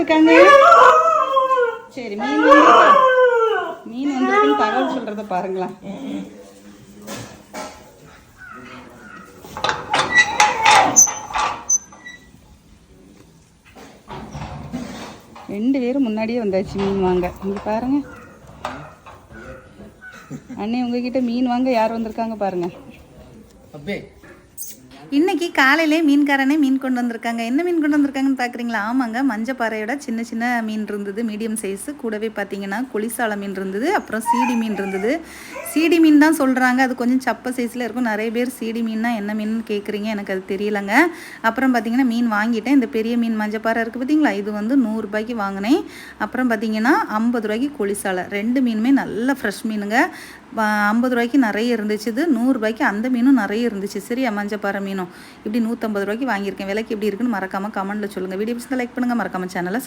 வந்திருக்காங்க? சரி, மீன் வந்திருக்கா? மீன் வந்திருக்குன்னு தகவல் சொல்றத பாருங்களா. ரெண்டு பேரும் முன்னாடியே வந்தாச்சு மீன் வாங்க. இங்க பாருங்க அண்ணே, உங்ககிட்ட மீன் வாங்க யார் வந்திருக்காங்க பாருங்க. இன்றைக்கி காலையிலே மீன்காரனே மீன் கொண்டு வந்திருக்காங்க. என்ன மீன் கொண்டு வந்திருக்காங்கன்னு பார்க்குறீங்களா? ஆமாங்க, மஞ்சப்பாறையோட சின்ன சின்ன மீன் இருந்தது, மீடியம் சைஸு. கூடவே பார்த்தீங்கன்னா குளிசால மீன் இருந்தது, அப்புறம் சீடி மீன் இருந்தது. சீடி மீன் தான் சொல்கிறாங்க, அது கொஞ்சம் சப்ப சைஸில் இருக்கும். நிறைய பேர் சீடி மீன்னா என்ன மீன் கேட்குறீங்க, எனக்கு அது தெரியலங்க. அப்புறம் பார்த்தீங்கன்னா மீன் வாங்கிட்டேன். இந்த பெரிய மீன் மஞ்சப்பாறை இருக்குது பார்த்தீங்களா, இது வந்து 100 ரூபாய்க்கு வாங்கினேன். அப்புறம் பார்த்தீங்கன்னா 50 ரூபாய்க்கு குளிசாலை. ரெண்டு மீனுமே நல்ல ஃப்ரெஷ் மீனுங்க. 50 ரூபாய்க்கு நிறைய இருந்துச்சு. இது 100 ரூபாய்க்கு அந்த மீனும் நிறைய இருந்துச்சு. சரியா, மஞ்சப்பாறை மீனும் இப்படி 150 ரூபாய்க்கு வாங்கியிருக்கேன். விலைக்கு எப்படி இருக்குன்னு மறக்காமல் கமெண்ட்டில் சொல்லுங்கள். வீடியோ பிடிச்சா லைக் பண்ணுங்கள், மறக்காமல் சேனலை